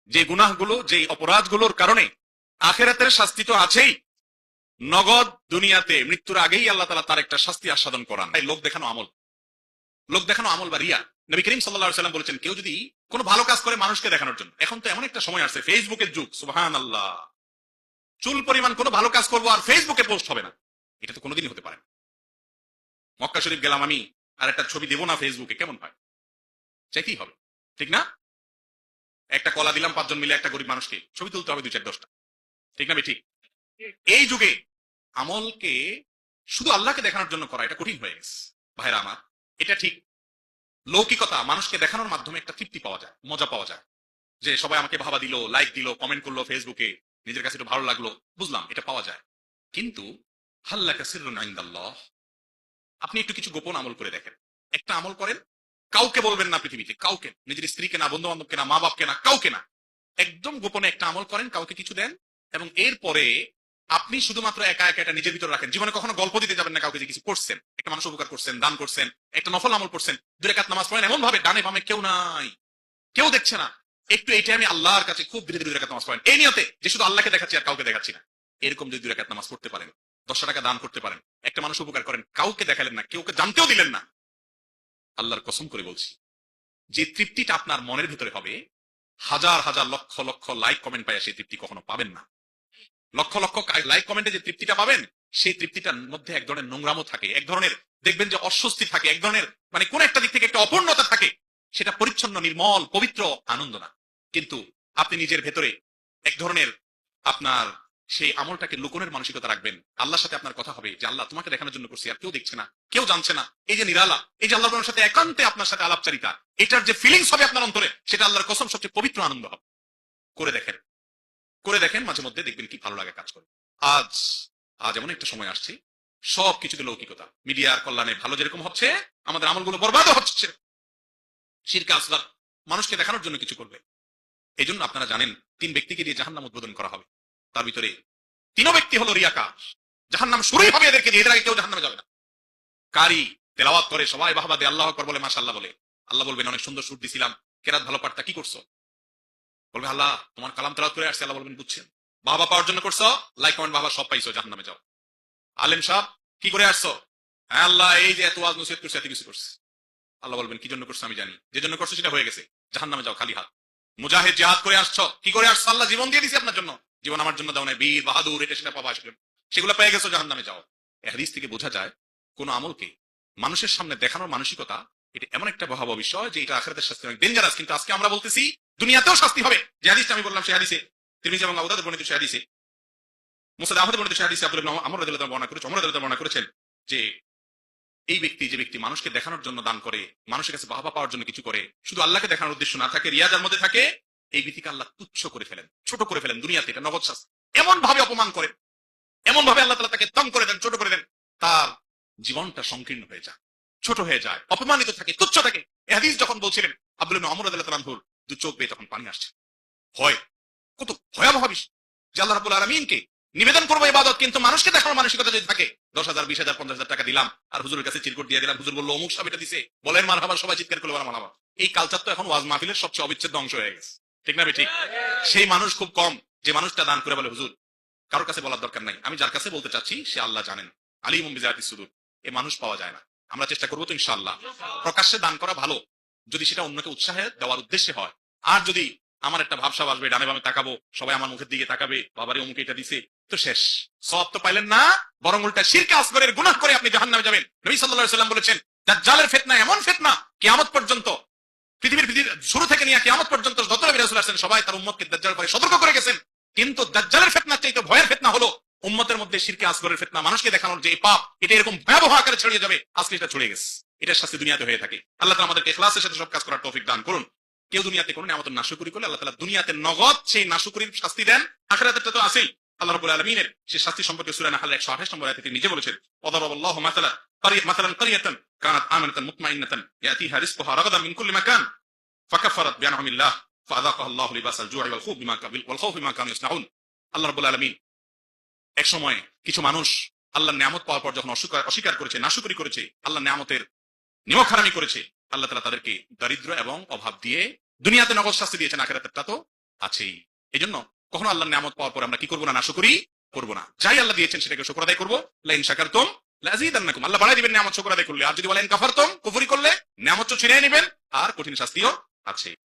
যে গুনাহগুলো, যে অপরাধগুলোর কারণে আখেরাতের শাস্তি তো আছেই, নগদ দুনিয়াতে মৃত্যুর আগেই আল্লাহ তাআলা তার একটা শাস্তি আস্বাদন করান। এই লোক দেখানো আমল, লোক দেখানো আমল বা রিয়া। নবী করিম সাল্লাল্লাহু আলাইহি ওয়াসাল্লাম বলেছেন, কেউ যদি কোনো ভালো কাজ করে মানুষকে দেখানোর জন্য, এখন তো এমন একটা সময় আসছে, ফেসবুকের যুগ, সুবহানাল্লাহ, চুল পরিমাণ কোনো ভালো কাজ করবো আর ফেসবুকে পোস্ট হবে না, এটা তো কোনোদিনই হতে পারে না। মক্কা শরীফ গেলাম আমি, আর একটা ছবি দেবো না ফেসবুকে, কেমন হয়? চাইতেই হবে, ঠিক না? একটা কলা দিলাম 5 জন মিলে একটা গরিব মানুষকে, ছবি তুলতে হবে 2-4-10টা, ঠিক না? ঠিক। এই যুগে আমলকে শুধু আল্লাহকে দেখানোর জন্য করা এটা কঠিন হয়ে গেছে ভাইরা আমার। এটা ঠিক লৌকিকতা, মানুষকে দেখানোর মাধ্যমে একটা তৃপ্তি পাওয়া যায়, মজা পাওয়া যায়, যে সবাই আমাকে ভাবা দিল, লাইক দিল, কমেন্ট করলো ফেসবুকে, নিজের কাছে একটু ভালো লাগলো, বুঝলাম, এটা পাওয়া যায়। কিন্তু হাল্লাকা সিররুন ইনদাল্লাহ, আপনি একটু কিছু গোপন আমল করে দেখেন। একটা আমল করেন, কাউকে বলবেন না পৃথিবীতে, কাউকে, নিজের স্ত্রীকে না, বন্ধু বান্ধবকে না, মা বাপকে না, কাউকে না, একদম গোপনে একটা আমল করেন, কাউকে কিছু দেন, এবং এরপরে আপনি শুধুমাত্র একা একা এটা নিজের ভিতরে রাখেন। জীবনে কখনো গল্প দিতে যাবেন না কাউকে যে কিছু করছেন, একটা মানুষ উপকার করছেন, দান করছেন, একটা নফল আমল করছেন, 2 রাকাত নামাজ পড়েন, এমন ভাবে ডানে বামে কেউ নাই, কেউ দেখছে না, একটু এইটা আমি আল্লাহর কাছে খুব ধীরে ধীরে 2 রাকাত নামাজ পড়েন, এই নিয়তে যে শুধু আল্লাহকে দেখাচ্ছি আর কাউকে দেখাচ্ছি না। এরকম যদি 2 রাকাত নামাজ পড়তে পারেন, 10 টাকা দান করতে পারেন, একটা মানুষ উপকার করেন, কাউকে দেখালেন না, কেউকে জানতেও দিলেন না, আল্লাহর কসম করে বলছি, যে তৃপ্তিটা আপনার মনের ভিতরে হবে, হাজার হাজার লক্ষ লক্ষ লাইক কমেন্ট পাইয়া সেই তৃপ্তি কখনো পাবেন না। লক্ষ লক্ষ লাইক কমেন্টে যে তৃপ্তিটা পাবেন, সেই তৃপ্তিটার মধ্যে এক ধরনের নোংরামও থাকে, এক ধরনের দেখবেন যে অস্বস্তি থাকে, এক ধরনের মানে কোন একটা দিক থেকে একটা অপূর্ণতা থাকে, সেটা পরিচ্ছন্ন, নির্মল, পবিত্র আনন্দ না। কিন্তু আপনি নিজের ভেতরে এক ধরনের আপনার সেই আমলটাকে লুকোনের মানসিকতা রাখবেন, আল্লাহর সাথে আপনার কথা হবে যে আল্লাহ তোমাকে দেখানোর জন্য করছি, আর কেউ দেখছে না, কেউ জানছে না, এই যে নিরালা, এই যে আল্লাহর সাথে একান্তে আপনার সাথে আলাপচারিতা, এটার যে ফিলিংস হবে আপনার অন্তরে, সেটা আল্লাহর কসম সবচেয়ে পবিত্র আনন্দ হবে। করে দেখেন, করে দেখেন, মাঝে মধ্যে দেখবেন কি ভালো লাগে কাজ করে। আজ আজ এমন একটা সময় আসছে, সব কিছুতে লৌকিকতা, মিডিয়ার কল্যাণে ভালো যেরকম হচ্ছে, আমাদের আমলগুলো বরবাদ হচ্ছে। শিরকে আসগার, মানুষকে দেখানোর জন্য কিছু করবে। এই জন্য আপনারা জানেন 3 ব্যক্তিকে দিয়ে জাহান্নাম উদ্বোধন করা হবে, তার ভিতরে 3 ব্যক্তি হলো রিয়াকার, জাহান্নাম শুরুই হবে এদেরকে দিয়ে, এদের আগে কেউ জাহান্নামে যাবে না। কারি তেলাওয়াত করে, সবাই বাহবা দিয়ে, আল্লাহু আকবার বলে, মাশাআল্লাহ বলে, আল্লাহ বলবেন অনেক সুন্দর সুর দিছিলাম, কেরাত ভালো পারতা, কি করছো? বলবে আল্লাহ তোমার কালাম তেলাওয়াত করে আসছে, আল্লাহ বলবেন বুঝছেন, বাহবা পাওয়ার জন্য করছো, লাইক কমেন্ট বাহবা সব পাইছো, জাহান্নামে যাও। আলেম সাহেব কি করে আসছো? হ্যাঁ আল্লাহ এই যে এত ওয়াজ নসিহত করছে, এত কিছু করছে। আল্লাহ বলবেন কি জন্য করছো আমি জানি, যে জন্য করছো সেটা হয়ে গেছে, জাহান্নামে যাও খালি হাত। মুজাহিদ জিহাদ করে আসছো, কি করে আসছো? আল্লাহ জীবন দিয়ে দিয়েছে আপনার জন্য, জীবন আমার জন্য দাও না, বীর বাহাদুর এটা সেটা পাবা, সেগুলো পেয়ে গেছো, জাহান্নামে যাও। এই হাদিস থেকে বোঝা যায় কোন আমলকে মানুষের সামনে দেখানোর মানসিকতা, এটা এমন একটা ভয়াবহ বিষয় যে এটা আখিরাতের শাস্তি অনেক ডেঞ্জারাস। কিন্তু আজকে আমরা বলতেছি দুনিয়াতেও শাস্তি হবে। যে হাদিসটা আমি বললাম সেই হাদিসে, তিরমিজি এবং আবু দাউদ বর্ণিত সেই হাদিসে, মুসনাদ আহমদ বর্ণিত সেই হাদিসে আব্দুল্লাহ ইবনে আমর রাদিয়াল্লাহু তাআলা বর্ণনা করেছেন, ওমর রাদিয়াল্লাহু তাআলা বর্ণনা করেছেন যে এই ব্যক্তি, যে ব্যক্তি মানুষকে দেখানোর জন্য দান করে, মানুষের কাছে বাহবা পাওয়ার জন্য কিছু করে, শুধু আল্লাহকে দেখানোর উদ্দেশ্য না থাকে, রিয়াজার মধ্যে থাকে, এই ব্যক্তিকে আল্লাহ তুচ্ছ করে ফেলেন, ছোট করে ফেলেন দুনিয়াতে, এটা নগদ শাস্তি। এমন ভাবে অপমান করেন, এমন ভাবে আল্লাহ তাআলা তাকে তম করে দেন, ছোট করে দেন, তার জীবনটা সংকীর্ণ হয়ে যায়, ছোট হয়ে যায়, অপমানিত থাকে, তুচ্ছ থাকে। এই হাদিস যখন বলছিলেন, আব্দুল্লাহ ইবনে আমর রাদিয়াল্লাহু তাআলা আনহুর 2 চোখ বেয়ে তখন পানি আসছে। ভয়, কত ভয়াবহ বিষয় যে আল্লাহ রাব্বুল আলামিনকে নিবেদন করবো ইবাদত, কিন্তু মানুষকে দেখানোর মানসিকতা যদি থাকে, 10,000 20,000 50,000 টাকা দিলাম আর হুজুরের কাছে চিরকুট দিয়ে দিলাম, হুজুর বললো অমুক সাহেব এটা দিছে, বলেন মারহাবা, সবাই চিৎকার করলো মারহাবা। এই কালচার তো এখন ওয়াজ মাহফিলের সবচেয়ে অবিচ্ছেদ্য অংশ হয়ে গেছে, ঠিক না ঠিক? সেই মানুষ খুব কম যে মানুষটা দান করে বলে হুজুর কারোর কাছে বলার দরকার নাই, আমি যার কাছে বলতে চাচ্ছি সে আল্লাহ জানেন, আলিমুম বিযাতিস সুদূর। এই মানুষ পাওয়া যায় না। আমরা চেষ্টা করবো তো ইনশাআল্লাহ। প্রকাশ্যে দান করা ভালো, যদি সেটা অন্যকে উৎসাহে দেওয়ার উদ্দেশ্যে হয়। আর যদি আমার একটা ভাবসাব আসবে, ডানে বামে তাকাবো, সবাই আমার মুখের দিকে তাকাবে, বাবারে অমুক এটা দিছে, তো শেষ, সওয়াব তো পাইলেন না, বরং উল্টা শিরকে আসগরের গুনাহ করে আপনি জাহান্নামে যাবেন। নবী সাল্লাল্লাহু আলাইহি ওয়াসাল্লাম বলেছেন, দাজ্জালের ফিতনা এমন ফিতনা, কিয়ামত পর্যন্ত, পৃথিবীর শুরু থেকে নিয়ে কিয়ামত পর্যন্ত যত নবী রাসূল আসেন সবাই তার উম্মতকে দাজ্জালের পরে সতর্ক করে গেছেন। কিন্তু দাজ্জালের ফিতনার চাইতে ভয়ের ফিতনা হলো উম্মতের মধ্যে শিরকে আসগরের ফিতনা। মানুষকে দেখানোর যে পাপ, এটা এরকম ভয়াবহ আকারে ছড়িয়ে যাবে, আজকে এটা ছড়িয়ে গেছে, এটার শাস্তি দুনিয়াতে হয়ে থাকে। আল্লাহ তাআলা আমাদেরকে ইখলাসের সাথে সব কাজ করার তৌফিক দান করুন। কেউ দুনিয়াতে কোনো নিয়ামতের নাশকরি করলে আল্লাহ তাআলা দুনিয়াতে নগদ সেই নাশকরির শাস্তি দেন, আখিরাতেরটা তো আছেই। আল্লাহ রাব্বুল আলামিনের সেই শাস্তি সম্পর্কে সূরা নাহল 128 নম্বর আয়াতে তিনি নিজে বলেছেন, ওয়াদারাবাল্লাহু মাসালান কারিয়াতান কানাত আমানাতান মুতমাইন্নাতান ইয়াতিহা রিজকুহা রাগাদান মিন কুল্লি মাকান ফাকাফারাত বিআনআমিল্লাহ ফাযাকাহা আল্লাহু লিবাসাল জু'i ওয়াল খাউফি বিমা কানু ইয়াসনাউন। আল্লাহ রাব্বুল আলামিন এক সময় কিছু মানুষ আল্লাহর নিয়ামত পাওয়ার পর যখন অস্বীকার করেছে, নাশকরি করেছে, আল্লাহর নিয়ামতের নিমকহারামি করেছে, আল্লাহ তাআলা তাদেরকে দারিদ্র এবং অভাব দিয়ে দুনিয়াতে নগদ শাস্তি দিয়েছেন, আখিরাতেরটা তো আছেই। এই জন্য কখনো আল্লাহর নিয়ামত পাওয়ার পর আমরা কি করবো না, নাশকরি করবো না। যাই আল্লাহ দিয়েছেন সেটাকে শুকর আদায় করবো। লাইন শাকারতুম লাযীদান্নাকুম, আল্লাহ বাড়াই দিবেন নিয়ামত শুকর আদায় করলে। আর যদি বলেন কাফারতুম, কুফরি করলে নিয়ামত ছিনিয়ে নেবেন, আর কঠিন শাস্তিও আছে।